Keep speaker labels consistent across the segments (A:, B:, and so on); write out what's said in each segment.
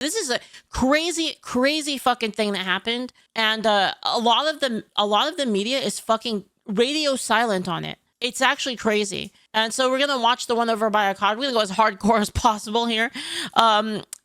A: This is a crazy fucking thing that happened, and a lot of the media is fucking radio silent on it. It's actually crazy. And so we're gonna watch the one over by Akkad. We're gonna go as hardcore as possible here.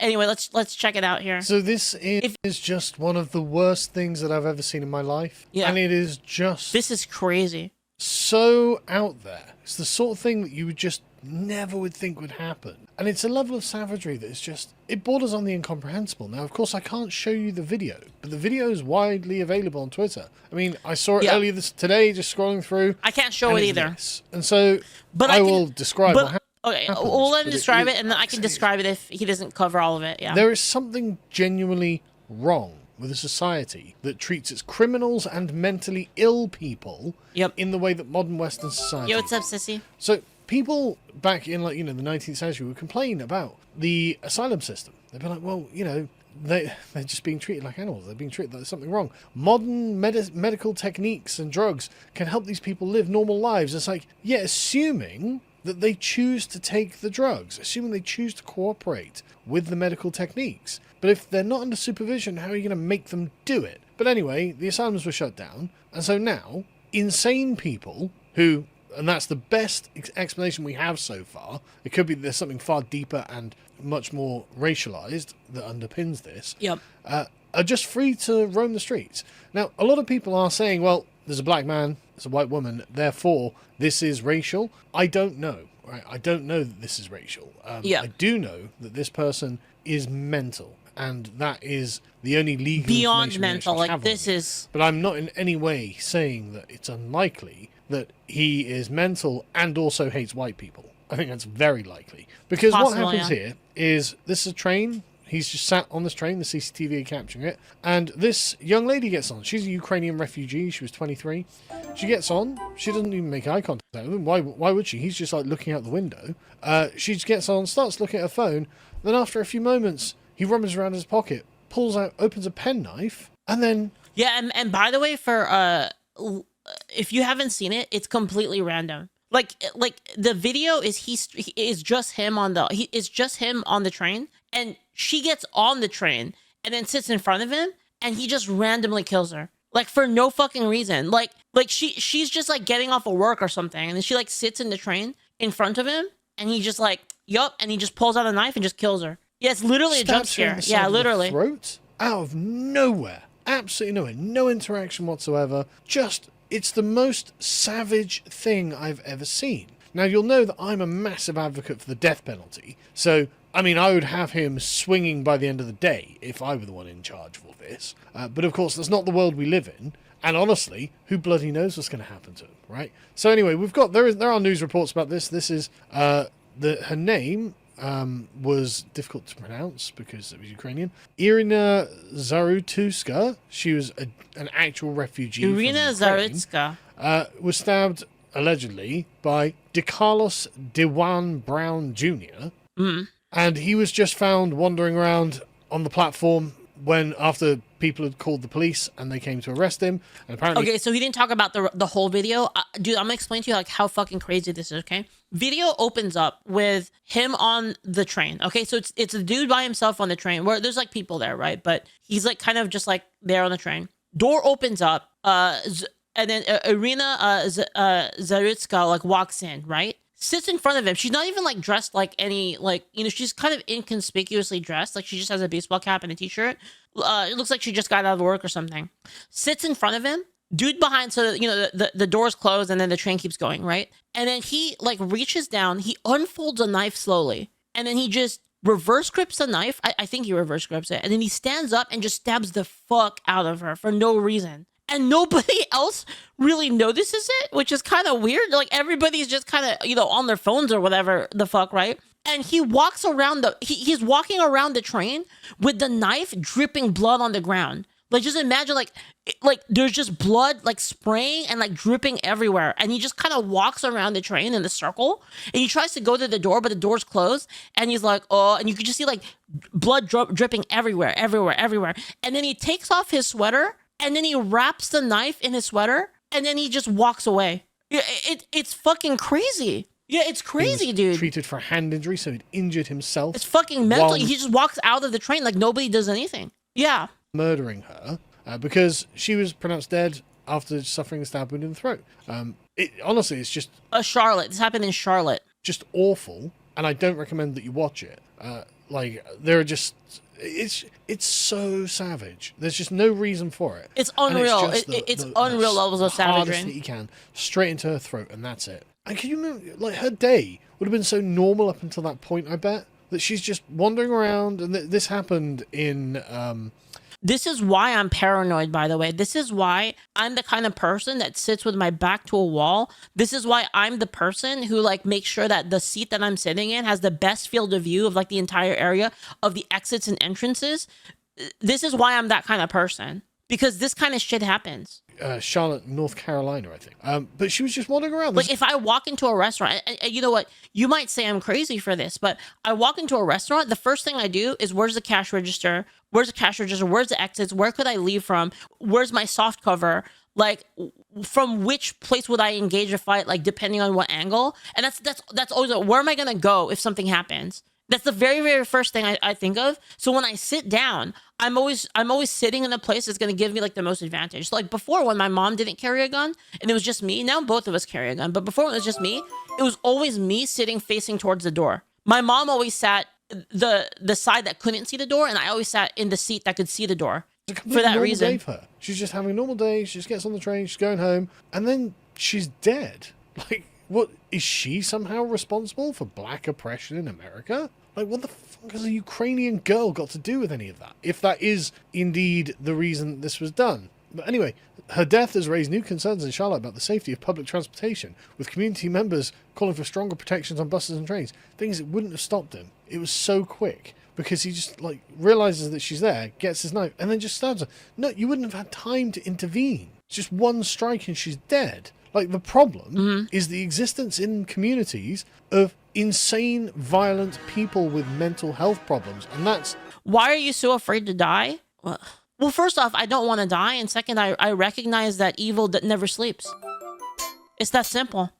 A: Anyway, let's check it out here.
B: So this is just one of the worst things that I've ever seen in my life.
A: Yeah.
B: And it is just...
A: This is crazy.
B: So out there. It's the sort of thing that you would just never would think would happen. And it's a level of savagery that is just... It borders on the incomprehensible. Now, of course, I can't show you the video, but the video is widely available on Twitter. I mean, I saw it earlier today, just scrolling through.
A: I can't show it either.
B: This. And so I will describe what happens.
A: Okay, we'll let him describe it, and then I can describe it if he doesn't cover all of it. Yeah.
B: There is something genuinely wrong with a society that treats its criminals and mentally ill people in the way that modern Western society.
A: Yo, what's up, sissy?
B: So people back in, like, the 19th century would complain about the asylum system. They'd be like, well, they're just being treated like animals. They're being treated like there's something wrong. Modern medical techniques and drugs can help these people live normal lives. It's like, yeah, assuming that they choose to take the drugs, assuming they choose to cooperate with the medical techniques. But if they're not under supervision, how are you going to make them do it? But anyway, the asylums were shut down. And so now, insane people who, and that's the best explanation we have so far, it could be there's something far deeper and much more racialized that underpins this, are just free to roam the streets. Now, a lot of people are saying, well, there's a black man, there's a white woman, therefore this is racial. I don't know. Right? I don't know that this is racial. I do know that this person is mental. And that is the only legal
A: beyond mental. Like, this is...
B: But I'm not in any way saying that it's unlikely that he is mental and also hates white people. I think that's very likely. Because what happens here is, this is a train. He's just sat on this train, the CCTV are capturing it. And this young lady gets on. She's a Ukrainian refugee. She was 23. She gets on. She doesn't even make eye contact with him. Why would she? He's just like looking out the window. She just gets on, starts looking at her phone. Then after a few moments... He rummages around his pocket, pulls out, opens a penknife, and then...
A: Yeah, and by the way, for if you haven't seen it, it's completely random. Like the video is just him on the train, and she gets on the train and then sits in front of him, and he just randomly kills her. Like, for no fucking reason. Like she's just like getting off of work or something, and then she like sits in the train in front of him, and he just like, yup, and he just pulls out a knife and just kills her. Yeah, it's literally a jump scare. Yeah, literally.
B: Throat, out of nowhere. Absolutely nowhere. No interaction whatsoever. Just, it's the most savage thing I've ever seen. Now, you'll know that I'm a massive advocate for the death penalty. So, I mean, I would have him swinging by the end of the day if I were the one in charge of all this. But of course, that's not the world we live in. And honestly, who bloody knows what's going to happen to him, right? So anyway, there are news reports about this. This is, her name... was difficult to pronounce because it was Ukrainian. Iryna Zarutska. She was an actual refugee.
A: Iryna Zarutska
B: was stabbed allegedly by Decarlos Brown Jr. And he was just found wandering around on the platform after people had called the police and they came to arrest him. And apparently,
A: okay, so he didn't talk about the whole video. Dude, I'm gonna explain to you like how fucking crazy this is. Okay, video opens up with him on the train. Okay, so it's a dude by himself on the train where there's like people there, right? But he's like kind of just like there on the train. Door opens up, and then Iryna Zarutska like walks in, right? Sits in front of him. She's not even like dressed like any, like, she's kind of inconspicuously dressed. Like, she just has a baseball cap and a t-shirt. It looks like she just got out of work or something. Sits in front of him. Dude behind, so the door's closed and then the train keeps going, right? And then he like reaches down, he unfolds a knife slowly, and then he just reverse grips the knife. I think he reverse grips it. And then he stands up and just stabs the fuck out of her for no reason. And nobody else really notices it, which is kind of weird. Like, everybody's just kind of, on their phones or whatever the fuck, right? And he walks around he's walking around the train with the knife dripping blood on the ground. Like, just imagine, like there's just blood, like, spraying and, like, dripping everywhere. And he just kind of walks around the train in a circle. And he tries to go to the door, but the door's closed. And he's like, oh, and you could just see, like, blood dripping everywhere. And then he takes off his sweater. And then he wraps the knife in his sweater, and then he just walks away. It's fucking crazy. Yeah, it's crazy, dude.
B: Treated for a hand injury, so he'd injured himself.
A: It's fucking mental.
B: while
A: He just walks out of the train like nobody does anything. Yeah.
B: murdering her because she was pronounced dead after suffering a stab wound in the throat. Honestly, it's just
A: Charlotte. This happened in Charlotte.
B: just awful, and I don't recommend that you watch it. There are just it's so savage. There's just no reason for it.
A: It's unreal. It's unreal levels of savagery.
B: Hardest that you can, straight into her throat, and that's it. And can you remember, like, her day would have been so normal up until that point, I bet, that she's just wandering around, and this happened in...
A: This is why I'm paranoid, by the way. This is why I'm the kind of person that sits with my back to a wall. This is why I'm the person who, like, makes sure that the seat that I'm sitting in has the best field of view of, like, the entire area of the exits and entrances. This is why I'm that kind of person. Because this kind of shit happens.
B: Charlotte, North Carolina, I think. But she was just wandering around.
A: Like, if I walk into a restaurant, and you know what? You might say I'm crazy for this, but I walk into a restaurant, the first thing I do is, where's the cash register? Where's the cash register? Where's the exits? Where could I leave from? Where's my soft cover? Like, from which place would I engage a fight? Like, depending on what angle. And that's always, where am I going to go if something happens? That's the very, very first thing I think of. So when I sit down, I'm always sitting in a place that's going to give me, like, the most advantage. So, like, before, when my mom didn't carry a gun and it was just me, now both of us carry a gun. But before, when it was just me, it was always me sitting facing towards the door. My mom always sat the side that couldn't see the door, and I always sat in the seat that could see the door. For that reason.
B: Day for her. She's just having a normal day. She just gets on the train. She's going home, and then she's dead. Like, what, is she somehow responsible for black oppression in America? Like, what the fuck has a Ukrainian girl got to do with any of that? If that is indeed the reason this was done. But anyway, her death has raised new concerns in Charlotte about the safety of public transportation, with community members calling for stronger protections on buses and trains. Things that wouldn't have stopped him. It was so quick, because he just, like, realizes that she's there, gets his knife, and then just stabs her. No, you wouldn't have had time to intervene. It's just one strike and she's dead. Like, the problem is the existence in communities of insane, violent people with mental health problems. And that's...
A: Why are you so afraid to die? Well, first off, I don't want to die. And second, I recognize that evil that never sleeps. It's that simple.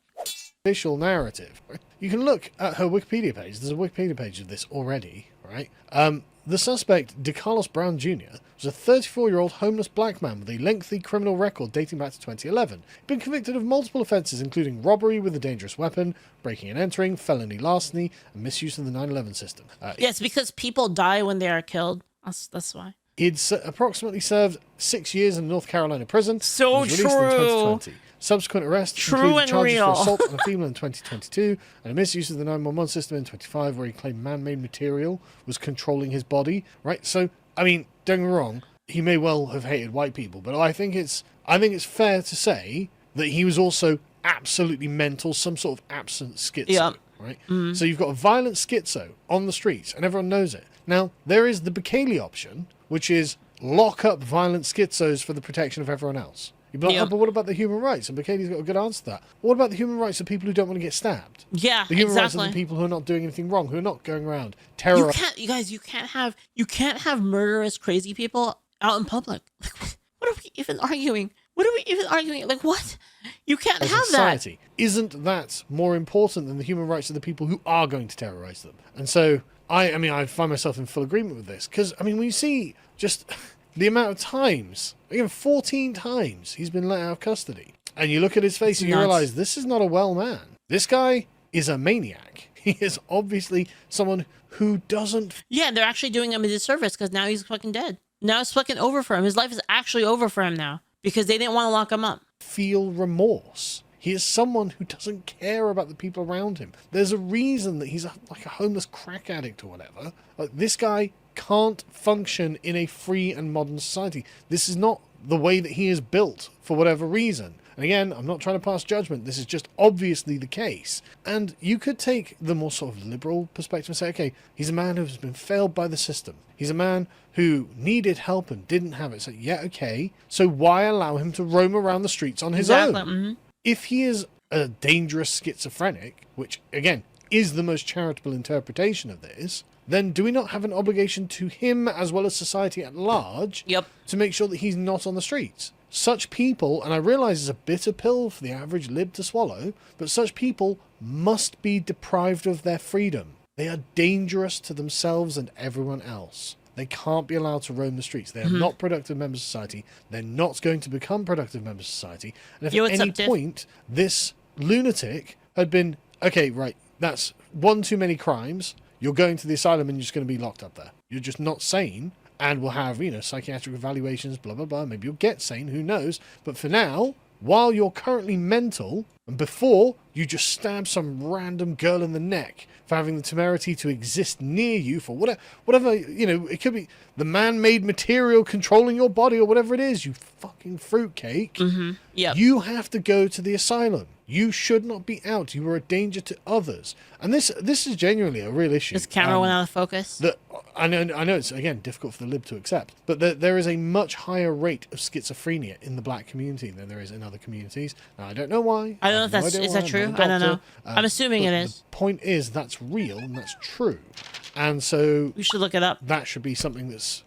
B: Judicial narrative. You can look at her Wikipedia page. There's a Wikipedia page of this already, right? The suspect, Decarlos Brown Jr., was a 34-year-old homeless black man with a lengthy criminal record dating back to 2011. He'd been convicted of multiple offences, including robbery with a dangerous weapon, breaking and entering, felony larceny, and misuse of the 9/11 system.
A: Yes, because people die when they are killed. That's why.
B: He'd approximately served 6 years in a North Carolina prison.
A: So
B: and was released in 2020. Subsequent arrests included charges for assault on a female in 2022 and a misuse of the 911 system in 2025, where he claimed man-made material was controlling his body. Right, so I mean, don't get me wrong, he may well have hated white people, but I think it's fair to say that he was also absolutely mental, some sort of absent schizo. Yeah. Right, so you've got a violent schizo on the streets, and everyone knows it. Now there is the Bukele option, which is lock up violent schizos for the protection of everyone else. You'd be like, oh, but what about the human rights? And Bukele's got a good answer to that. What about the human rights of people who don't want to get stabbed?
A: Yeah,
B: the human rights of the people who are not doing anything wrong, who are not going around terrorizing.
A: You can't have murderous, crazy people out in public. Like, what are we even arguing? Like, what? You can't have
B: society.
A: that.
B: Isn't that more important than the human rights of the people who are going to terrorize them? And so, I find myself in full agreement with this. Because, when you see just the amount of times, 14 times he's been let out of custody. And you look at his face and you realize this is not a well man. This guy is a maniac. He is obviously someone who doesn't...
A: Yeah, they're actually doing him a disservice because now he's fucking dead. Now it's fucking over for him. His life is actually over for him now because they didn't want to lock him up.
B: Feel remorse. He is someone who doesn't care about the people around him. There's a reason that he's like a homeless crack addict or whatever. Like, this guy can't function in a free and modern society. This is not the way that he is built for whatever reason. And again, I'm not trying to pass judgment. This is just obviously the case. And you could take the more sort of liberal perspective and say, okay, he's a man who's been failed by the system. He's a man who needed help and didn't have it. So, yeah, okay. So why allow him to roam around the streets on his own? Mm-hmm. If he is a dangerous schizophrenic, which, again, is the most charitable interpretation of this, then do we not have an obligation to him as well as society at large to make sure that he's not on the streets? such people, and I realize it's a bitter pill for the average lib to swallow, but such people must be deprived of their freedom. They are dangerous to themselves and everyone else. They can't be allowed to roam the streets. They are not productive members of society. They're not going to become productive members of society. And if at any point this lunatic had been, okay, right, that's one too many crimes, you're going to the asylum and you're just going to be locked up there. You're just not sane, and we'll have, psychiatric evaluations, blah, blah, blah. Maybe you'll get sane, who knows? But for now, while you're currently mental, and before you just stab some random girl in the neck for having the temerity to exist near you for whatever, it could be the man-made material controlling your body or whatever it is, you fucking fruitcake.
A: Yep.
B: You have to go to the asylum. You should not be out. You are a danger to others. And this is genuinely a real issue.
A: This camera went out of focus.
B: I know it's, again, difficult for the lib to accept, but there is a much higher rate of schizophrenia in the black community than there is in other communities. Now, I don't know why.
A: I don't know if is that true? I don't know. I'm assuming it is.
B: The point is that's real and that's true. And so...
A: we should look it up.
B: That should be something that's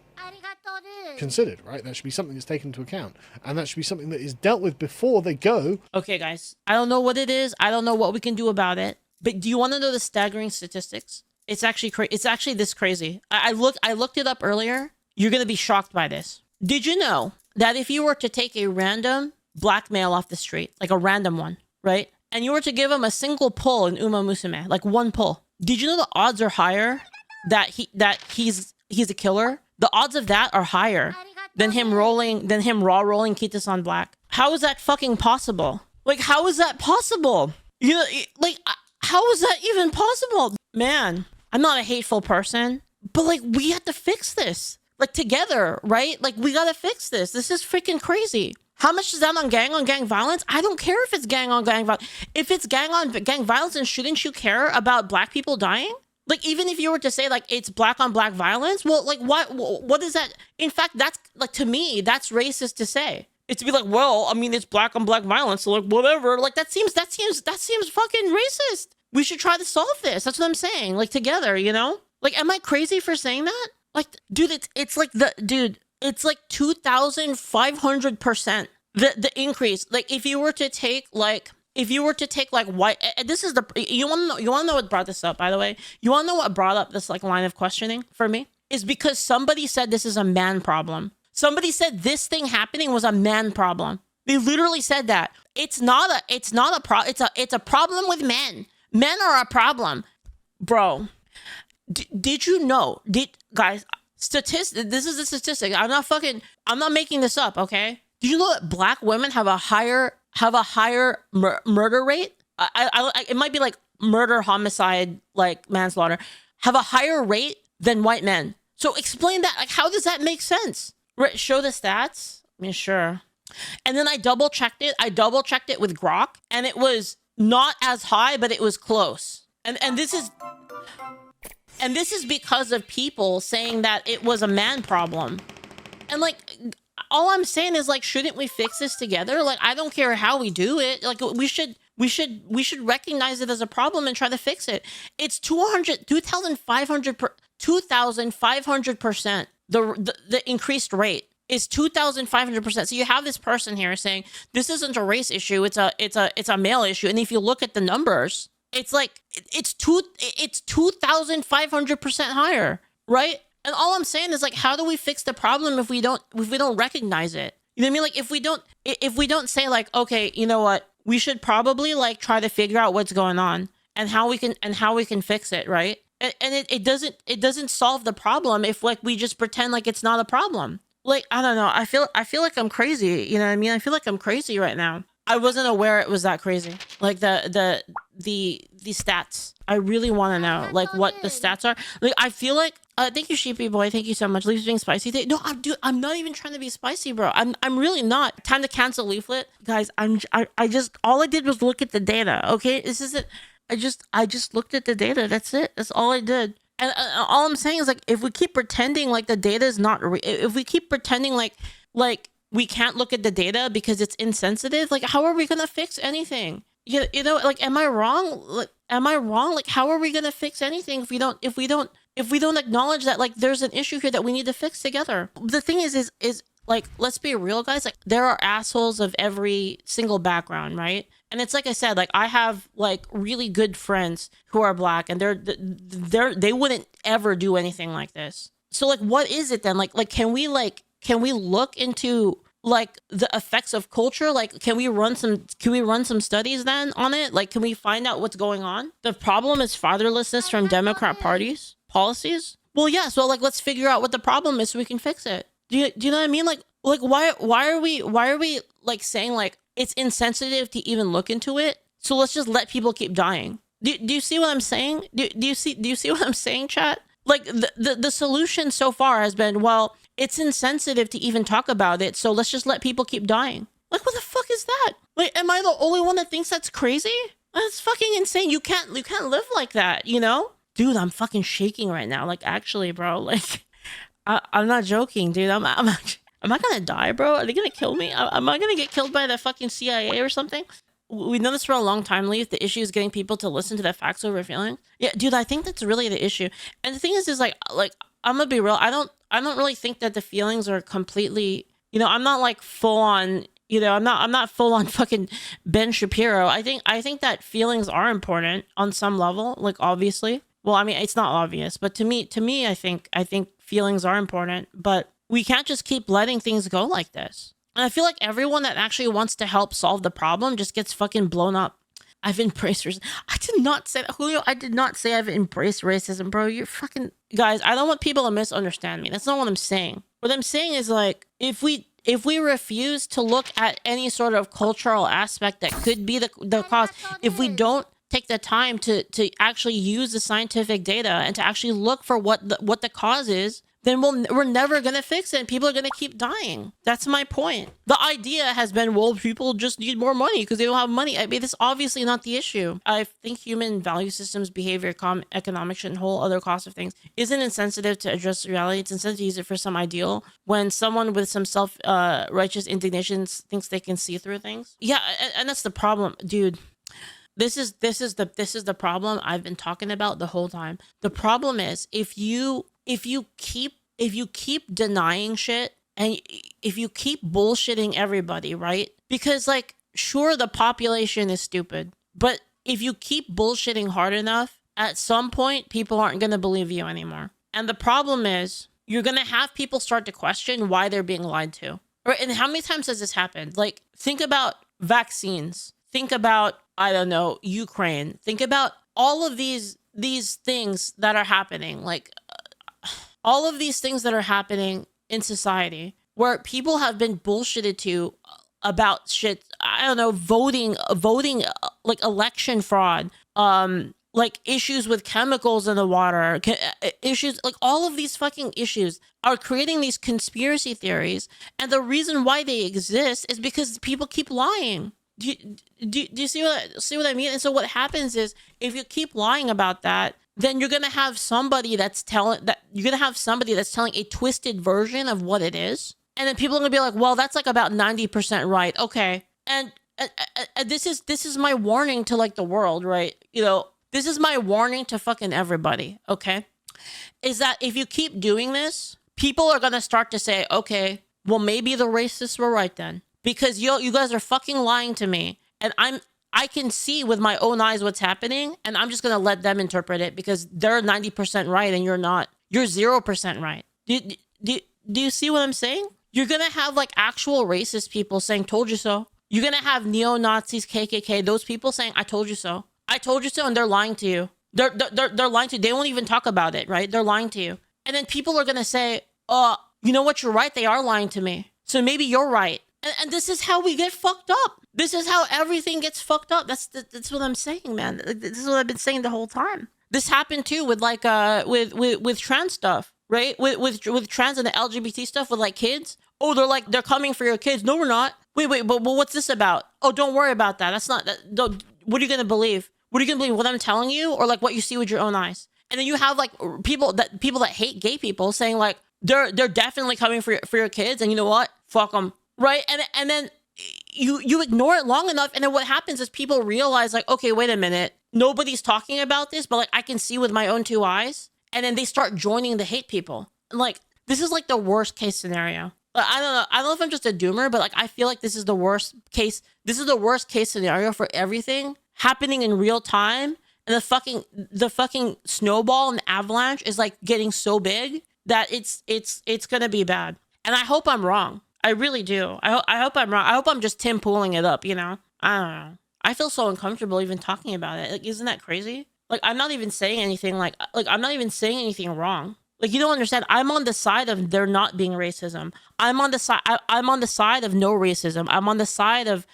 B: considered, right? That should be something that's taken into account, and that should be something that is dealt with before they go.
A: Okay, guys, I don't know what it is. I don't know what we can do about it. But do you want to know the staggering statistics? It's actually it's actually this crazy. I looked it up earlier. You're gonna be shocked by this. Did you know that if you were to take a random black male off the street, like a random one, right, and you were to give him a single pull in Uma Musume, like one pull, did you know the odds are higher that he's a killer? The odds of that are higher than him raw rolling Kitas on black. How is that fucking possible? Like, how is that possible? How is that even possible? Man, I'm not a hateful person, but like, we have to fix this. Like, together, right? Like, we gotta fix this. This is freaking crazy. How much is that on gang violence? I don't care if it's gang on gang violence. If it's gang on gang violence, then shouldn't you care about black people dying? Like, even if you were to say, like, it's black on black violence, well, like, what is that? In fact, that's, like, to me, that's racist to say. It's to be like, well, I mean, it's black on black violence, so, like, whatever. Like, that seems fucking racist. We should try to solve this. That's what I'm saying. Like, together, Like, am I crazy for saying that? Like, dude, it's like 2,500% the increase. Like, if you were to take white, this is you want to know what brought this up, by the way? You want to know what brought up this like line of questioning for me? Is because somebody said this is a man problem. Somebody said this thing happening was a man problem. They literally said that. It's not a problem with men. Men are a problem. Bro, did you know, guys, this is a statistic. I'm not making this up, okay? Did you know that black women have a higher murder rate? It might be like murder, homicide, like manslaughter, have a higher rate than white men. So explain that. Like, how does that make sense? Right, show the stats. I mean, sure. And then I double checked it. With Grok, and it was not as high, but it was close. And this is because of people saying that it was a man problem. And like, all I'm saying is, like, shouldn't we fix this together? Like, I don't care how we do it. Like, we should recognize it as a problem and try to fix it. It's 2,500%. The increased rate is 2,500%. So you have this person here saying this isn't a race issue. It's a male issue. And if you look at the numbers, it's like it's 2,500% higher, right? And all I'm saying is, like, how do we fix the problem if we don't recognize it? You know what I mean? Like, if we don't say, like, okay, you know what? We should probably, like, try to figure out what's going on and how we can fix it, right? And it doesn't solve the problem if, like, we just pretend like it's not a problem. Like, I don't know. I feel like I'm crazy. You know what I mean? I feel like I'm crazy right now. I wasn't aware it was that crazy. Like, the stats. I really want to know, like, what the stats are. Like, I feel like, thank you, Sheepy Boy. Thank you so much. Leaf's being spicy. No, I'm not even trying to be spicy, bro. I'm really not. Time to cancel Leaflit. Guys, all I did was look at the data, okay? This isn't, I just looked at the data. That's it. That's all I did. And all I'm saying is, like, if we keep pretending like the data is not if we keep pretending like we can't look at the data because it's insensitive, like, how are we going to fix anything? You know, like, am I wrong? Like, how are we going to fix anything if we don't acknowledge that, like, there's an issue here that we need to fix together? The thing is like, let's be real, guys. Like, there are assholes of every single background, right? And it's like I said, like, I have like really good friends who are black, and they wouldn't ever do anything like this. So like, what is it then? Can we look into like the effects of culture? Like, can we run some studies then on it? Like, can we find out what's going on? The problem is fatherlessness from Democrat parties policies. Well, yeah. So like, let's figure out what the problem is so we can fix it. Do you know what I mean? Like why are we like saying like it's insensitive to even look into it? So let's just let people keep dying. Do you see what I'm saying? Do you see what I'm saying, chat? Like the solution so far has been, well, it's insensitive to even talk about it, so let's just let people keep dying. Like, what the fuck is that? Like, am I the only one that thinks that's crazy? That's fucking insane. You can't live like that, you know? Dude, I'm fucking shaking right now. Like, actually, bro, like, I'm not joking, dude. Am I gonna die, bro? Are they gonna kill me? Am I gonna get killed by the fucking CIA or something? We've known this for a long time, Leaf. The issue is getting people to listen to the facts over feeling. Yeah, dude, I think that's really the issue. And the thing is like I'm gonna be real. I don't really think that the feelings are completely, you know, I'm not like full on, you know, I'm not full on fucking Ben Shapiro. I think that feelings are important on some level, like obviously. Well, I mean, it's not obvious, but to me, I think feelings are important, but we can't just keep letting things go like this. And I feel like everyone that actually wants to help solve the problem just gets fucking blown up. I've embraced racism. I did not say that, Julio. I did not say I've embraced racism, bro. You're fucking... Guys, I don't want people to misunderstand me. That's not what I'm saying. What I'm saying is like, if we refuse to look at any sort of cultural aspect that could be the cause, if we don't take the time to actually use the scientific data and to actually look for what the cause is, then we're never going to fix it, and people are going to keep dying. That's my point. The idea has been, well, people just need more money because they don't have money. I mean, that's obviously not the issue. I think human value systems, behavior, economics, and whole other cost of things isn't insensitive to address reality. It's insensitive to use it for some ideal when someone with some self-righteous indignations thinks they can see through things. Yeah, and that's the problem, dude. This is the problem I've been talking about the whole time. The problem is if you keep denying shit and if you keep bullshitting everybody, right? Because like, sure, the population is stupid, but if you keep bullshitting hard enough, at some point, people aren't going to believe you anymore. And the problem is you're going to have people start to question why they're being lied to. Right? And how many times has this happened? Like, think about vaccines. Think about, I don't know, Ukraine. Think about all of these things that are happening. Like, all of these things that are happening in society where people have been bullshitted to about shit. I don't know, voting, like election fraud, like issues with chemicals in the water, issues, like all of these fucking issues are creating these conspiracy theories. And the reason why they exist is because people keep lying. Do you see what I mean? And so what happens is if you keep lying about that, then you're going to have somebody that's telling a twisted version of what it is. And then people are going to be like, well, that's like about 90% right. Okay. And this is my warning to like the world, right? You know, this is my warning to fucking everybody. Okay. Is that if you keep doing this, people are going to start to say, okay, well, maybe the racists were right then, because you guys are fucking lying to me. And I can see with my own eyes what's happening, and I'm just going to let them interpret it because they're 90% right and you're not. You're 0% right. Do you see what I'm saying? You're going to have like actual racist people saying, told you so. You're going to have neo-Nazis, KKK, those people saying, I told you so. I told you so, and they're lying to you. They're lying to you. They won't even talk about it, right? They're lying to you. And then people are going to say, you know what? You're right. They are lying to me. So maybe you're right. And this is how we get fucked up. This is how everything gets fucked up. That's what I'm saying, man. This is what I've been saying the whole time. This happened too with like with trans stuff, right? With trans and the LGBT stuff with like kids. Oh, they're coming for your kids. No, we're not. Wait, but what's this about? Oh, don't worry about that. That's not. What are you gonna believe? What are you gonna believe? What I'm telling you, or like what you see with your own eyes? And then you have like people that hate gay people saying like they're definitely coming for your kids, and you know what? Fuck them. Right. And then you ignore it long enough. And then what happens is people realize like, okay, wait a minute. Nobody's talking about this, but like I can see with my own two eyes. And then they start joining the hate people. And like, this is like the worst case scenario. I don't know. I don't know if I'm just a doomer, but like I feel like this is the worst case. This is the worst case scenario for everything happening in real time, and the fucking snowball and avalanche is like getting so big that it's gonna be bad. And I hope I'm wrong. I really do. I hope I'm wrong. I hope I'm just Tim pulling it up. You know. I don't know. I feel so uncomfortable even talking about it. Like, isn't that crazy? Like, I'm not even saying anything. Like I'm not even saying anything wrong. Like, you don't understand. I'm on the side of there not being racism. I'm on the side. I'm on the side of no racism. I'm on the side of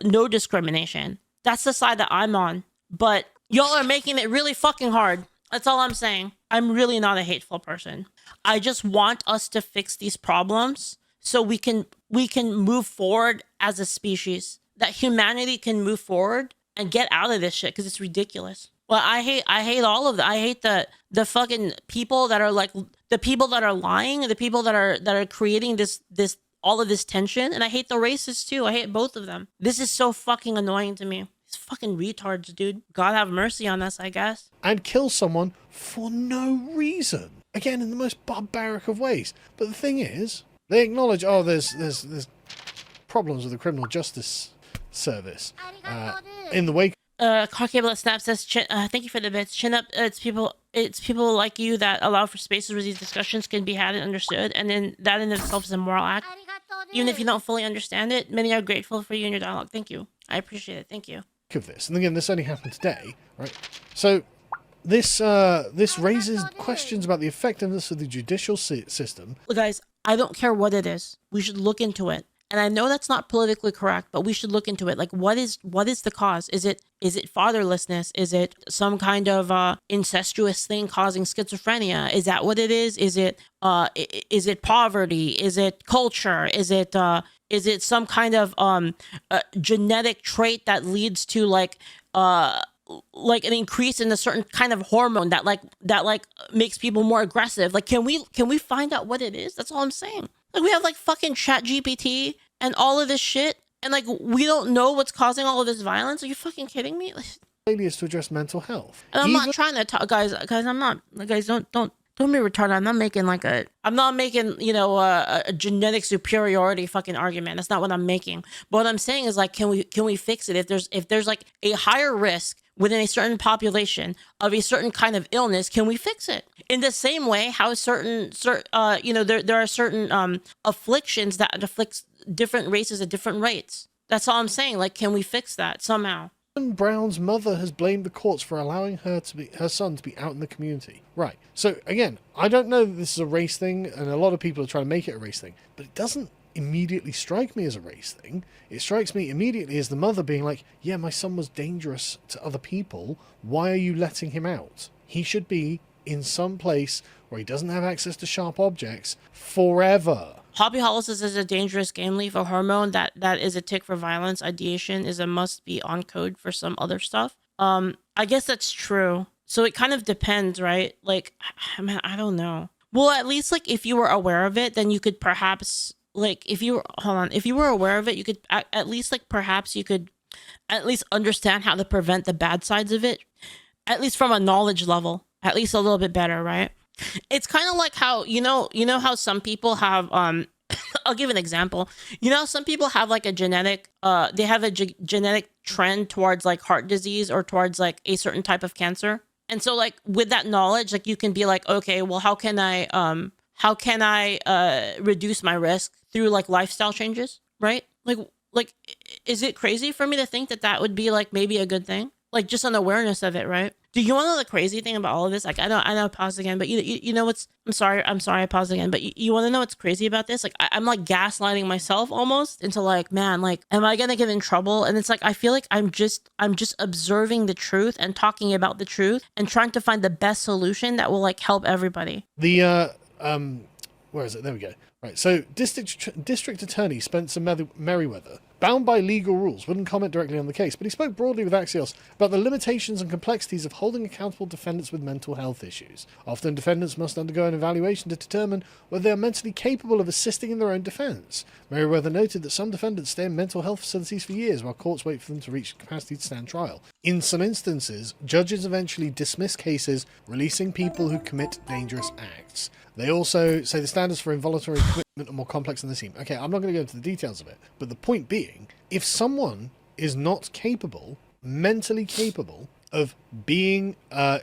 A: no discrimination. That's the side that I'm on. But y'all are making it really fucking hard. That's all I'm saying. I'm really not a hateful person. I just want us to fix these problems so we can move forward as a species. That humanity can move forward and get out of this shit because it's ridiculous. Well, I hate all of that. I hate the fucking people that are like the people that are lying, the people that are creating this all of this tension, and I hate the racists too. I hate both of them. This is so fucking annoying to me. These fucking retards, dude. God have mercy on us, I guess.
B: And kill someone for no reason. Again, in the most barbaric of ways. But the thing is, they acknowledge, oh, there's problems with the criminal justice service in the wake.
A: Cable Snap says, thank you for the bits. Chin up. It's people like you that allow for spaces where these discussions can be had and understood, and then that in itself is a moral act. Even if you don't fully understand it, many are grateful for you and your dialogue. Thank you. I appreciate it. Thank you.
B: Of this, and again, this only happened today, right? So this raises questions about the effectiveness of the judicial system.
A: Look, guys, I don't care what it is. We should look into it. And I know that's not politically correct, but we should look into it. Like, what is the cause? Is it fatherlessness? Is it some kind of incestuous thing causing schizophrenia? Is that what it is? Is it poverty? Is it culture? Is it some kind of genetic trait that leads to like an increase in a certain kind of hormone that makes people more aggressive? Like, can we find out what it is? That's all I'm saying. Like, we have like fucking ChatGPT and all of this shit, and like we don't know what's causing all of this violence. Are you fucking kidding me?
B: Is to address mental health.
A: And I'm not trying to talk, guys. I'm not. Guys, don't be retarded. I'm not making a genetic superiority fucking argument. That's not what I'm making. But what I'm saying is like, can we fix it? If there's like a higher risk within a certain population of a certain kind of illness, can we fix it? In the same way, how there are certain afflictions that afflict different races at different rates. That's all I'm saying. Like, can we fix that somehow?
B: Brown's mother has blamed the courts for allowing her son to be out in the community. Right. So again, I don't know that this is a race thing, and a lot of people are trying to make it a race thing, but it doesn't immediately strike me as a race thing. It strikes me immediately as the mother being like, yeah, my son was dangerous to other people. Why are you letting him out? He should be in some place where he doesn't have access to sharp objects forever.
A: Hobby Hollis is a dangerous game leaf, a hormone that is a tick for violence. Ideation is a must be on code for some other stuff. I guess that's true. So it kind of depends, right? Like, I don't know. Well, at least like if you were aware of it, then you could perhaps like if you were aware of it, you could at least like perhaps you could at least understand how to prevent the bad sides of it, at least from a knowledge level, at least a little bit better, right? It's kind of like how you know how some people have I'll give an example. You know, some people have like a genetic they have a genetic trend towards like heart disease or towards like a certain type of cancer. And so like with that knowledge, like you can be like, okay, well, how can I reduce my risk through like lifestyle changes, right? Like is it crazy for me to think that would be like maybe a good thing? Like just an awareness of it, right? Do you want to know the crazy thing about all of this? Like, I know I paused again, but you know what's, I'm sorry, I paused again, but you want to know what's crazy about this? Like, I'm like gaslighting myself almost into like, man, like, am I going to get in trouble? And it's like, I feel like I'm just observing the truth and talking about the truth and trying to find the best solution that will like help everybody.
B: The, where is it? There we go. Right. So District Attorney Spencer Merriweather, bound by legal rules, wouldn't comment directly on the case, but he spoke broadly with Axios about the limitations and complexities of holding accountable defendants with mental health issues. Often defendants must undergo an evaluation to determine whether they are mentally capable of assisting in their own defence. Merriweather noted that some defendants stay in mental health facilities for years while courts wait for them to reach capacity to stand trial. In some instances, judges eventually dismiss cases, releasing people who commit dangerous acts. They also say the standard standards for involuntary commitment are more complex than they seem. Okay, I'm not going to go into the details of it, but the point being, if someone is not capable, mentally capable, of being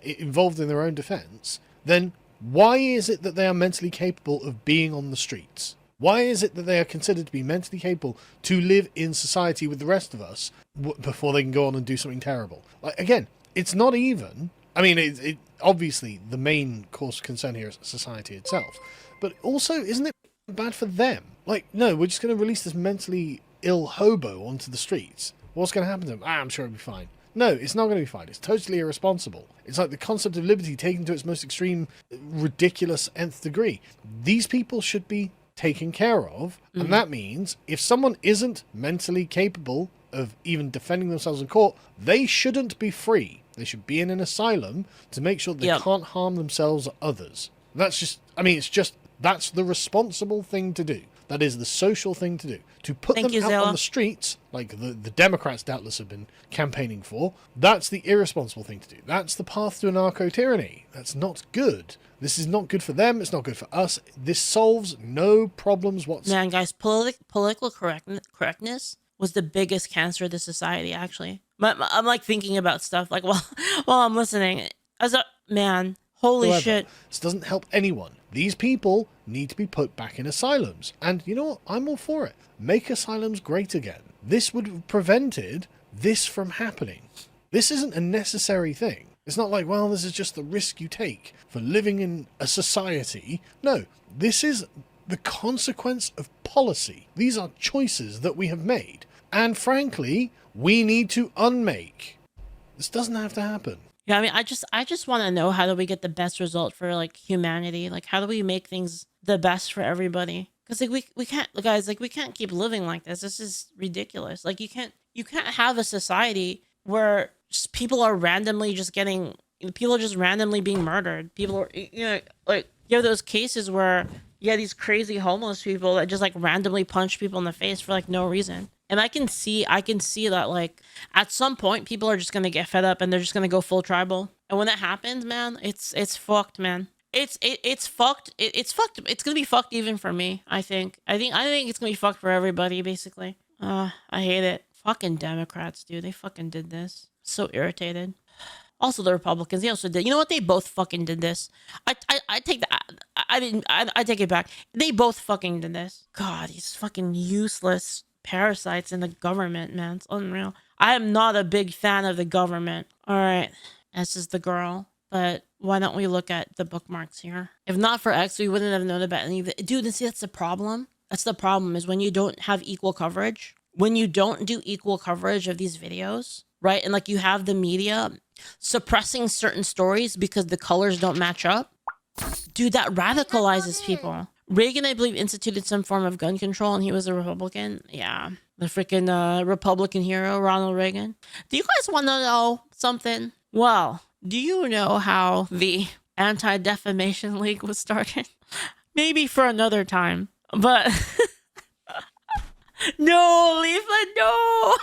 B: involved in their own defense, then why is it that they are mentally capable of being on the streets? Why is it that they are considered to be mentally capable to live in society with the rest of us before they can go on and do something terrible? Like, again, it's not even... I mean, it obviously, the main cause of concern here is society itself. But also, isn't it bad for them? Like, no, we're just going to release this mentally ill hobo onto the streets. What's going to happen to him? I'm sure it'll be fine. No, it's not going to be fine. It's totally irresponsible. It's like the concept of liberty taken to its most extreme, ridiculous nth degree. These people should be taken care of, and that means if someone isn't mentally capable of even defending themselves in court, they shouldn't be free. They should be in an asylum to make sure they can't harm themselves or others. That's just, I mean, it's just, that's the responsible thing to do. That is the social thing to do. To put them out on the streets, like the Democrats doubtless have been campaigning for, that's the irresponsible thing to do. That's the path to anarcho-tyranny. That's not good. This is not good for them. It's not good for us. This solves no problems whatsoever.
A: Man, guys, political correctness was the biggest cancer to society, actually. I'm like thinking about stuff like while I'm listening. As a man, holy shit.
B: This doesn't help anyone. These people need to be put back in asylums. And you know what? I'm all for it. Make asylums great again. This would have prevented this from happening. This isn't a necessary thing. It's not like, well, this is just the risk you take for living in a society. No, this is the consequence of policy. These are choices that we have made. And frankly, we need to unmake. This doesn't have to happen.
A: Yeah, I mean, I just want to know, how do we get the best result for like humanity? Like, how do we make things the best for everybody? Because like we can't, guys, like we can't keep living like this. This is ridiculous. Like you can't have a society where just people are randomly being murdered. People are, like you have those cases where these crazy homeless people that just like randomly punch people in the face for like no reason. And I can see that like at some point people are just gonna get fed up and they're just gonna go full tribal. And when that happens, man, it's fucked, man. It's fucked. It's fucked. It's gonna be fucked even for me. I think it's gonna be fucked for everybody, basically. I hate it. Fucking Democrats, dude. They fucking did this. So irritated. Also, the Republicans, they also did. You know what? They both fucking did this. I take that. I take it back. They both fucking did this. God, these fucking useless parasites in the government, man. It's unreal. I am not a big fan of the government. All right, this is the girl. But why don't we look at the bookmarks here? If not for X, we wouldn't have known about any of it. Dude, see, that's the problem. That's the problem, is when you don't have equal coverage. When you don't do equal coverage of these videos, right? And like you have the media suppressing certain stories because the colors don't match up. Dude, that radicalizes people. Reagan, I believe, instituted some form of gun control, and he was a Republican. Yeah, the freaking Republican hero, Ronald Reagan. Do you guys want to know something? Well, do you know how the Anti-Defamation League was started? Maybe for another time, but no, Leaflit, no.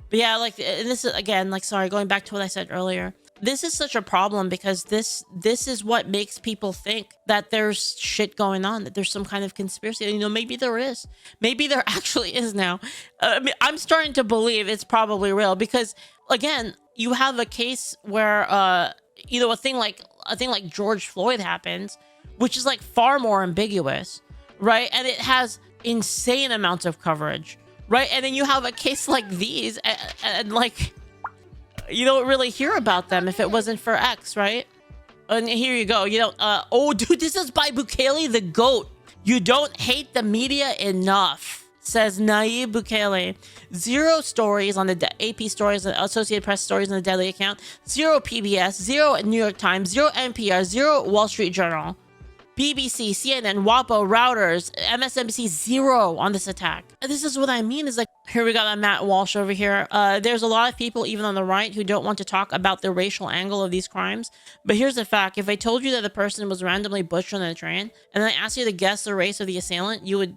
A: But yeah, like this is, again, like, sorry, going back to what I said earlier. This is such a problem because this is what makes people think that there's shit going on, that there's some kind of conspiracy. You know, maybe there is. Maybe there actually is now. I mean, I'm starting to believe it's probably real because, again, you have a case where, a thing like George Floyd happens, which is like far more ambiguous, right? And it has insane amounts of coverage, right? And then you have a case like these, and like, you don't really hear about them if it wasn't for X, right? And here you go. You don't, oh, dude, this is by Bukele the GOAT. You don't hate the media enough, says Nayib Bukele. 0 stories on the AP stories, Associated Press stories on the Daily account. 0 PBS, 0 New York Times, 0 NPR, 0 Wall Street Journal. BBC, CNN, WAPO, Routers, MSNBC, 0 on this attack. And this is what I mean, is like, here we got a Matt Walsh over here. There's a lot of people, even on the right, who don't want to talk about the racial angle of these crimes. But here's the fact. If I told you that the person was randomly butchered on a train, and then I asked you to guess the race of the assailant, you would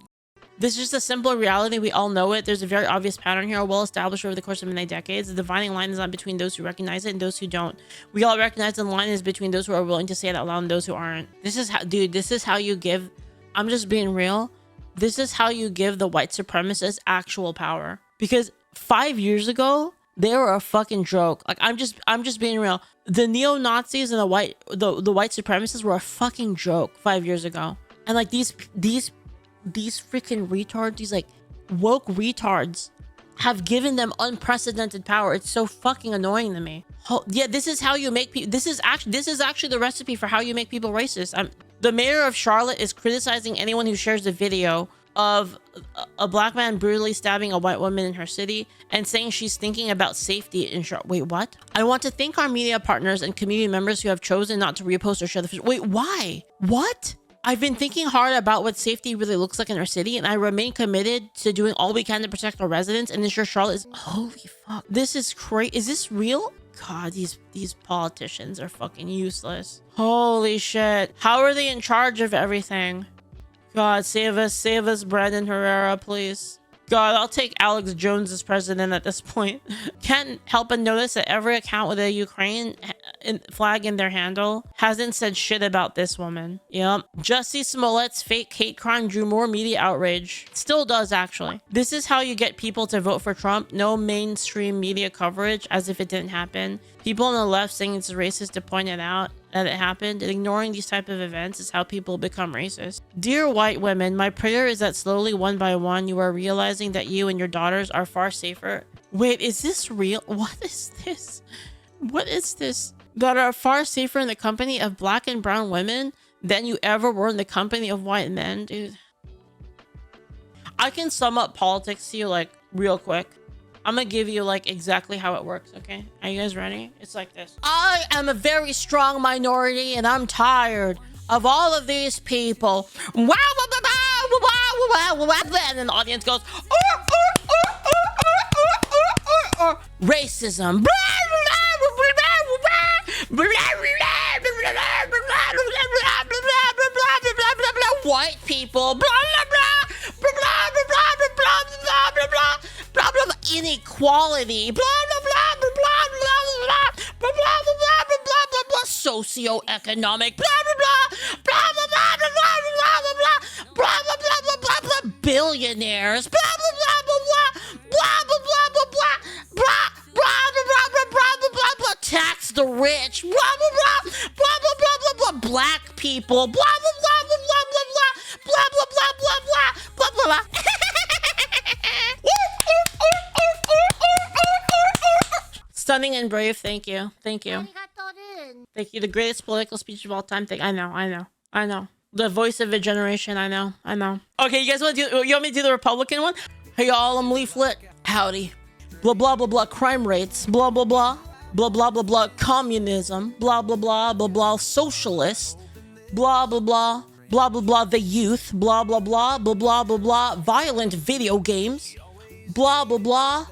A: This is just a simple reality. We all know it. There's a very obvious pattern here, well established over the course of many decades. The dividing line is not between those who recognize it and those who don't. We all recognize the line is between those who are willing to say it out loud and those who aren't. This is how, dude, this is how you give, I'm just being real. This is how you give the white supremacists actual power. Because 5 years ago, they were a fucking joke. Like, I'm just being real. The neo-Nazis and the white supremacists were a fucking joke 5 years ago. And like these freaking retards, these like woke retards have given them unprecedented power. It's so fucking annoying to me. Yeah, this is how you make people, this is actually the recipe for how you make people racist. The mayor of Charlotte is criticizing anyone who shares the video of a black man brutally stabbing a white woman in her city and saying she's thinking about safety in Charlotte. Wait, what? I want to thank our media partners and community members who have chosen not to repost or share the video. Wait, why? What? I've been thinking hard about what safety really looks like in our city, and I remain committed to doing all we can to protect our residents and ensure Charlotte is... Holy fuck. This is crazy. Is this real? God, these politicians are fucking useless. Holy shit. How are they in charge of everything? God, save us, Brandon Herrera, please. God, I'll take Alex Jones as president at this point. Can't help but notice that every account with a Ukraine flag in their handle hasn't said shit about this woman. Yep. Jussie Smollett's fake hate crime drew more media outrage. Still does, actually. This is how you get people to vote for Trump. No mainstream media coverage, as if it didn't happen. People on the left saying it's racist to point it out that it happened, and ignoring these type of events is how people become racist. Dear white women, my prayer is that slowly, one by one, you are realizing that you and your daughters are far safer. Wait, is this real? What is this? What is this? That are far safer in the company of black and brown women than you ever were in the company of white men, dude. I can sum up politics to you like real quick. I'm gonna give you like exactly how it works, okay? Are you guys ready? It's like this. I am a very strong minority and I'm tired of all of these people. And then the audience goes, racism. White people. Inequality, blah blah blah blah blah blah blah blah blah blah blah blah, socioeconomic, blah blah blah blah blah blah blah blah blah blah blah blah blah, billionaires, blah blah blah blah blah blah blah blah blah blah blah blah blah blah blah, tax the rich, blah blah blah blah blah blah blah blah, black people, blah blah blah blah blah blah blah blah blah blah blah blah blah blah. Stunning and brave. Thank you. Thank you. Thank you. The greatest political speech of all time. I know. The voice of a generation. I know. Okay, you guys want to do? You want me to do the Republican one? Hey y'all, I'm Leaflit. Howdy. Blah blah blah blah. Crime rates. Blah blah blah. Blah blah blah blah. Communism. Blah blah blah blah blah. Socialist. Blah blah blah. Blah blah blah. The youth. Blah blah blah blah blah blah blah. Violent video games. Blah blah blah.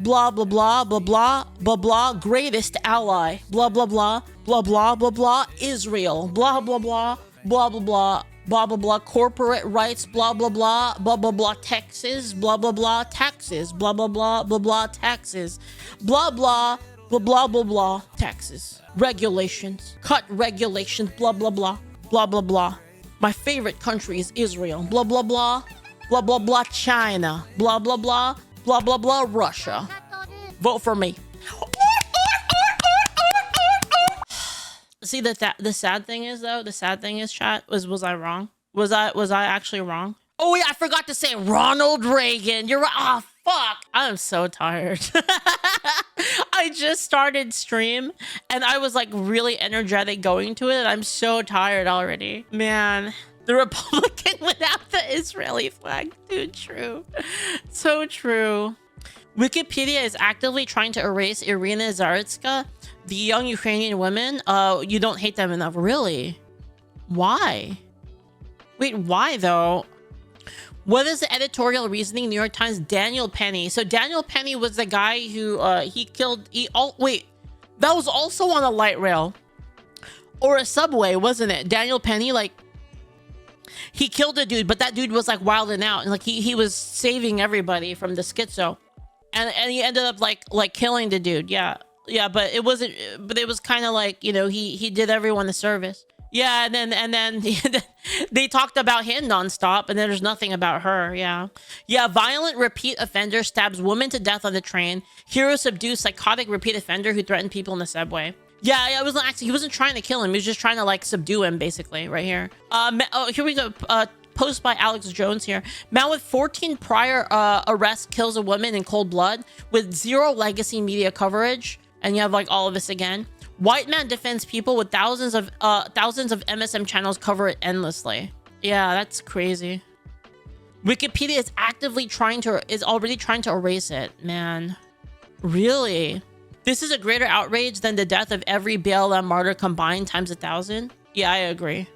A: Blah blah blah blah blah blah blah, greatest ally, blah blah blah blah blah blah blah, Israel, blah blah blah blah blah blah blah blah blah, corporate rights, blah blah blah blah blah blah, Texas, blah blah blah, taxes, blah blah blah blah blah, taxes, blah blah blah blah blah blah, taxes, regulations, cut regulations, blah blah blah blah blah blah. My favorite country is Israel, blah blah blah blah blah blah, China, blah blah blah blah blah blah, Russia. Vote for me. See, the sad thing is though, chat, was I wrong? Was I actually wrong? Oh yeah, I forgot to say Ronald Reagan. You're right. Oh fuck. I'm so tired. I just started stream and I was like really energetic going to it. I'm so tired already. Man. The Republican without the Israeli flag. Dude, true. So true. Wikipedia is actively trying to erase Iryna Zarutska, the young Ukrainian woman. You don't hate them enough. Really? Why? Wait, why though? What is the editorial reasoning? New York Times, Daniel Penny. So Daniel Penny was the guy who wait, that was also on a light rail or a subway, wasn't it? Daniel Penny, like, He killed a dude, but that dude was like wilding out, and like he was saving everybody from the schizo, and he ended up like killing the dude. Yeah, yeah, but it wasn't. But it was kind of like, you know, he did everyone a service. Yeah, and then they talked about him nonstop, and then there's nothing about her. Yeah, yeah. Violent repeat offender stabs woman to death on the train. Hero subdues psychotic repeat offender who threatened people in the subway. Yeah, it wasn't actually. He wasn't trying to kill him. He was just trying to like subdue him, basically. Right here. Oh, here we go. Post by Alex Jones here. Man with 14 prior arrests kills a woman in cold blood with zero legacy media coverage, and you have like all of this again. White man defends people with thousands of MSM channels cover it endlessly. Yeah, that's crazy. Wikipedia is already trying to erase it, man. Really? This is a greater outrage than the death of every BLM martyr combined times 1,000. Yeah, I agree.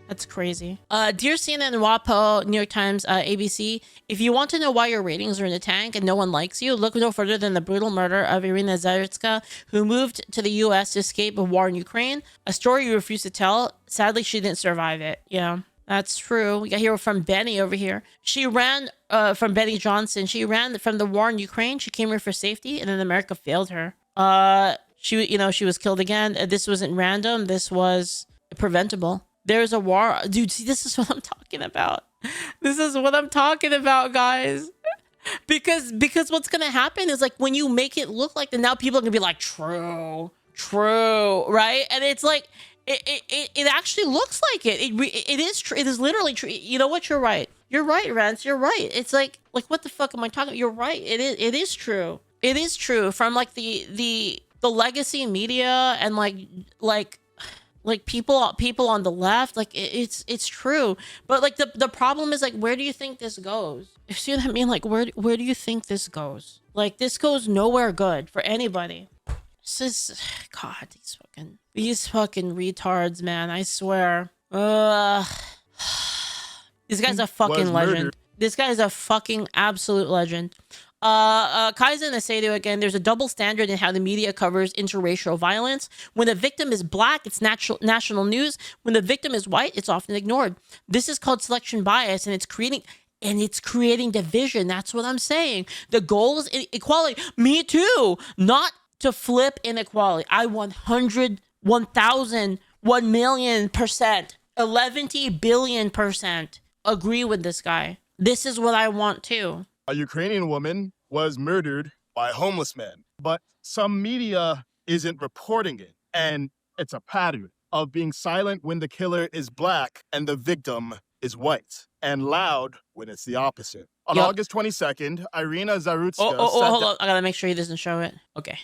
A: That's crazy. Dear CNN, WAPO, New York Times, ABC, if you want to know why your ratings are in the tank and no one likes you, look no further than the brutal murder of Iryna Zarutska, who moved to the U.S. to escape a war in Ukraine. A story you refuse to tell. Sadly, she didn't survive it. Yeah, that's true. We got here from Benny over here. She ran from Benny Johnson. She ran from the war in Ukraine. She came here for safety, and then America failed her. She was killed again. This wasn't random. This was preventable. There's a war. Dude, see, this is what I'm talking about. This is what I'm talking about, guys. Because what's going to happen is like when you make it look like that, now people are going to be like, true, right? And it's like, it actually looks like it. It is true. It is literally true. You know what? You're right. You're right, Rance. You're right. It's like what the fuck am I talking about? You're right. It is true. It is true from like the legacy media and like people on the left, like it's true. But like the problem is like, where do you think this goes? You see what I mean? Like where do you think this goes? Like this goes nowhere good for anybody. This is, God, these fucking retards, man. I swear. This guy's a fucking legend. This guy is a fucking absolute legend. Kaizen Asedo again, there's a double standard in how the media covers interracial violence. When the victim is black, it's national news. When the victim is white, it's often ignored. This is called selection bias, and it's creating division. That's what I'm saying. The goal is equality. Me too. Not to flip inequality. I 100, 1,000, 1,000,000%, 11 billion% agree with this guy. This is what I want too.
C: A Ukrainian woman was murdered by homeless men, but some media isn't reporting it. And it's a pattern of being silent when the killer is black and the victim is white, and loud when it's the opposite. On August 22nd, Iryna Zarutska...
A: hold on. I gotta make sure he doesn't show it. Okay.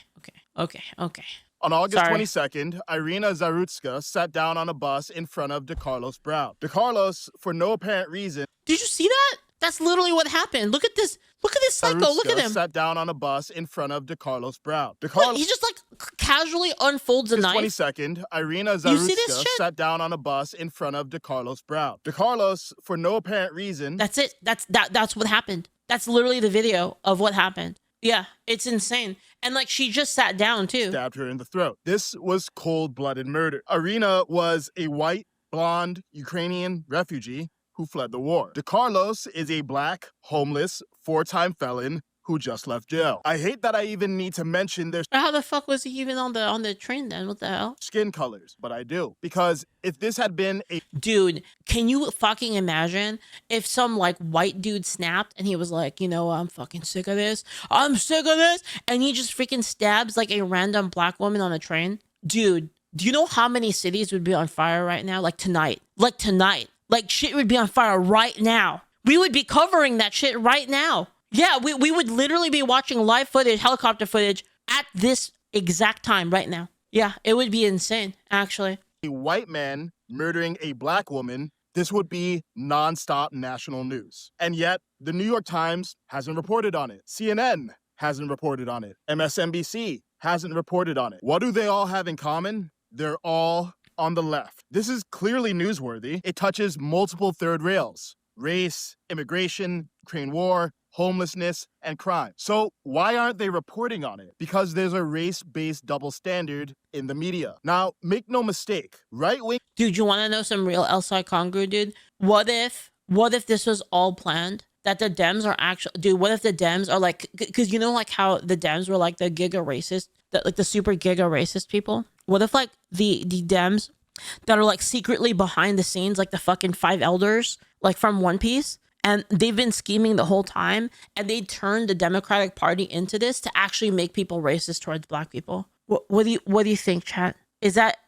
C: On August 22nd, Iryna Zarutska sat down on a bus in front of Decarlos Brown. Decarlos, for no apparent reason...
A: Did you see that? That's literally what happened. Look at this. Look at this psycho.
C: Zarutska
A: look at him.
C: Sat down on a bus in front of Decarlos Brown.
A: Look, he just like casually unfolds a knife.
C: 22nd, Iryna Zarutska sat down on a bus in front of Decarlos Brown. Decarlos, for no apparent reason...
A: That's it. That's what happened. That's literally the video of what happened. Yeah, it's insane. And like she just sat down too.
C: Stabbed her in the throat. This was cold-blooded murder. Iryna was a white, blonde, Ukrainian refugee who fled the war. Decarlos is a black, homeless, 4-time felon who just left jail. I hate that I even need to mention their...
A: How the fuck was he even on the train then? What the hell?
C: Skin colors, but I do. Because if this had been a...
A: Dude, can you fucking imagine if some like white dude snapped and he was like, you know, I'm fucking sick of this. I'm sick of this. And he just freaking stabs like a random black woman on a train? Dude, do you know how many cities would be on fire right now? Like tonight. Like shit would be on fire right now. We would be covering that shit right now. Yeah, we would literally be watching live footage, helicopter footage at this exact time right now. Yeah, it would be insane, actually.
C: A white man murdering a black woman, this would be nonstop national news. And yet, the New York Times hasn't reported on it. CNN hasn't reported on it. MSNBC hasn't reported on it. What do they all have in common? They're all on the left. This is clearly newsworthy. It touches multiple third rails: race, immigration, Ukraine war, homelessness, and crime. So why aren't they reporting on it? Because there's a race-based double standard in the media. Now, make no mistake, right-wing...
A: Dude, you want to know some real outside congru, dude? What if this was all planned? That the Dems are actually... Dude, what if the Dems are like... Because you know like how the Dems were like the giga racist, like the super giga racist people? What if like the Dems that are like secretly behind the scenes, like the fucking five elders, like from One Piece, and they've been scheming the whole time, and they turned the Democratic Party into this to actually make people racist towards black people? What do you think, chat? Is that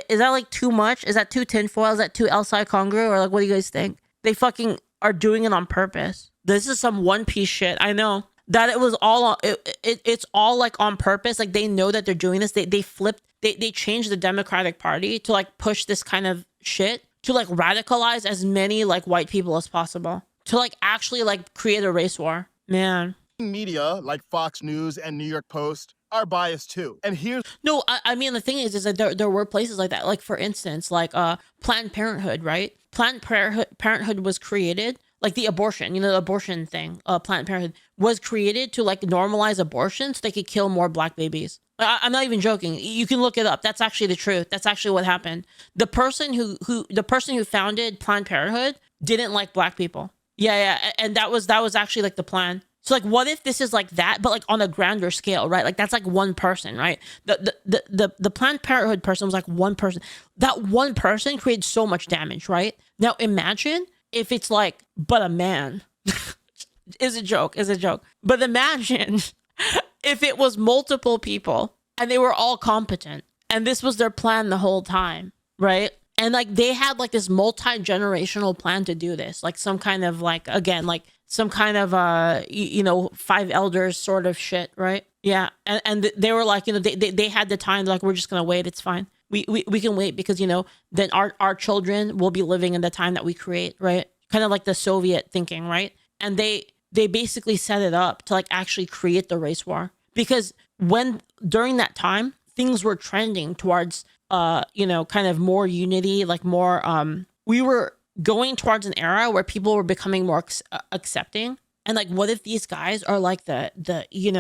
A: like too much? Is that too tinfoil? Is that too outside congru? Or like, what do you guys think? They fucking are doing it on purpose. This is some One Piece shit. I know that it was all it's all like on purpose. Like they know that they're doing this. They changed the Democratic Party to like push this kind of shit, to like radicalize as many like white people as possible, to like actually like create a race war. Man,
C: media like Fox News and New York Post are biased too. And here's...
A: No, I mean, the thing is that there were places like that. Like, for instance, like Planned Parenthood, right? Planned Parenthood was created, like the abortion, the abortion thing. Planned Parenthood was created to like normalize abortion so they could kill more black babies. I'm not even joking. You can look it up. That's actually the truth. That's actually what happened. The person who founded Planned Parenthood didn't like black people. Yeah, and that was actually like the plan. So like, what if this is like that, but like on a grander scale, right? Like that's like one person, right? The Planned Parenthood person was like one person. That one person created so much damage, right? Now imagine if it's like, but a man. Is a joke. But imagine if it was multiple people and they were all competent and this was their plan the whole time, right? And like they had like this multi-generational plan to do this, like some kind of like, again, like some kind of five elders sort of shit, right? Yeah. And they were like, they had the time, like, we're just gonna wait, it's fine. We can wait because then our children will be living in the time that we create, right? Kind of like the Soviet thinking, right? And they basically set it up to like actually create the race war, because during that time things were trending towards kind of more unity, like more we were going towards an era where people were becoming more accepting. And like, what if these guys are like the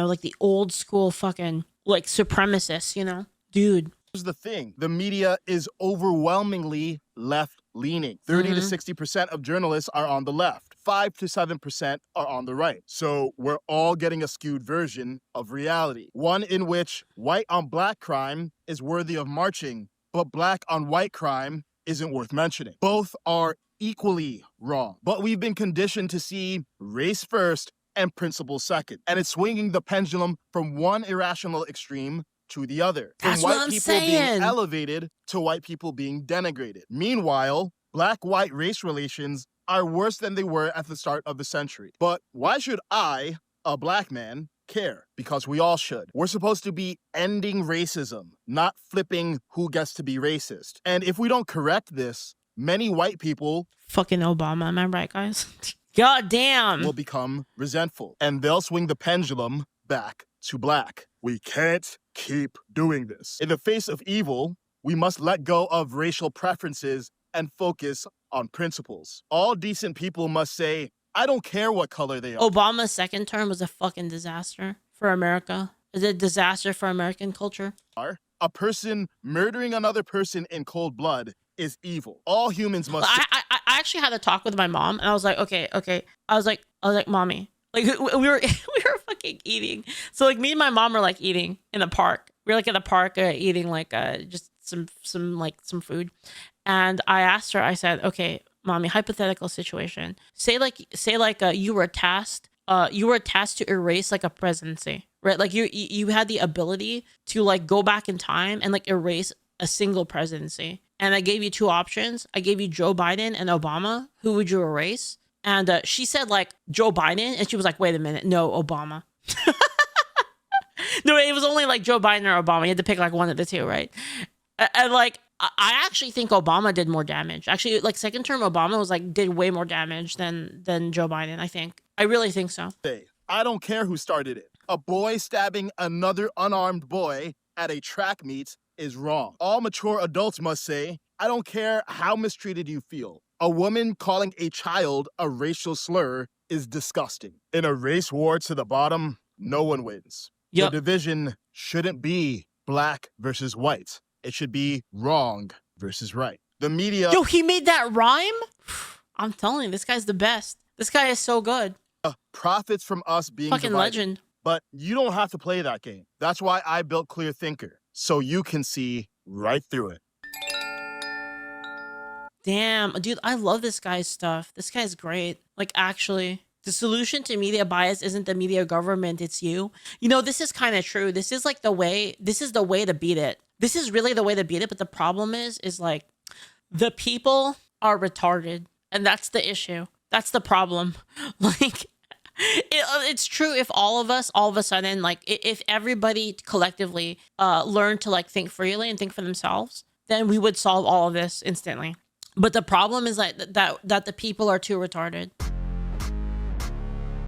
A: like the old school fucking like supremacists, dude?
C: Here's the thing. The media is overwhelmingly left-leaning. 30 to 60% of journalists are on the left. 5 to 7% are on the right. So we're all getting a skewed version of reality. One in which white on black crime is worthy of marching, but black on white crime isn't worth mentioning. Both are equally wrong. But we've been conditioned to see race first and principle second. And it's swinging the pendulum from one irrational extreme to the other.
A: That's
C: from
A: what
C: white
A: I'm
C: people
A: saying.
C: being elevated to white people being denigrated. Meanwhile, black-white race relations are worse than they were at the start of the century. But why should I, a black man, care? Because we all should. We're supposed to be ending racism, not flipping who gets to be racist. And if we don't correct this, many white people...
A: Fucking Obama, am I right, guys? God damn!
C: ...will become resentful. And they'll swing the pendulum back to black. We can't keep doing this. In the face of evil, we must let go of racial preferences and focus on principles. All decent people must say, I don't care what color they are.
A: Obama's second term was a fucking disaster for America. Is it a disaster for American culture?
C: A person murdering another person in cold blood is evil. All humans must...
A: I actually had a talk with my mom, and I was like, okay. I was like, mommy. Like, we were fucking eating. So, like, me and my mom were, like, eating in the park. We were, like, in the park eating, like, just some food. And I asked her, I said, okay, mommy, hypothetical situation. Say you were tasked to erase, like, a presidency, right? Like, you had the ability to, like, go back in time and, like, erase a single presidency. And I gave you two options. I gave you Joe Biden and Obama. Who would you erase? And she said, like, Joe Biden. And she was like, wait a minute. No, Obama. No, it was only, like, Joe Biden or Obama. You had to pick, like, one of the two, right? And, like, I actually think Obama did more damage. Actually, like, second term Obama was, like, did way more damage than Joe Biden, I think. I really think so.
C: I don't care who started it. A boy stabbing another unarmed boy at a track meet is wrong. All mature adults must say, I don't care how mistreated you feel. A woman calling a child a racial slur is disgusting. In a race war to the bottom, no one wins.
A: Yep.
C: The division shouldn't be black versus white. It should be wrong versus right. The media
A: Yo, he made that rhyme? I'm telling you, this guy's the best. This guy is so good.
C: profits from us being
A: Fucking
C: divided.
A: legend.
C: But you don't have to play that game. That's why I built Clear Thinker, so you can see right through it.
A: Damn, dude, I love this guy's stuff. This guy's great. Like, actually, the solution to media bias isn't the media government, it's you. You know, this is kind of true. This is like the way to beat it. This is really the way to beat it. But the problem is like, the people are retarded. And that's the issue. That's the problem. Like, it's true if all of us, all of a sudden, like, if everybody collectively learned to, like, think freely and think for themselves, then we would solve all of this instantly. But the problem is like that the people are too retarded.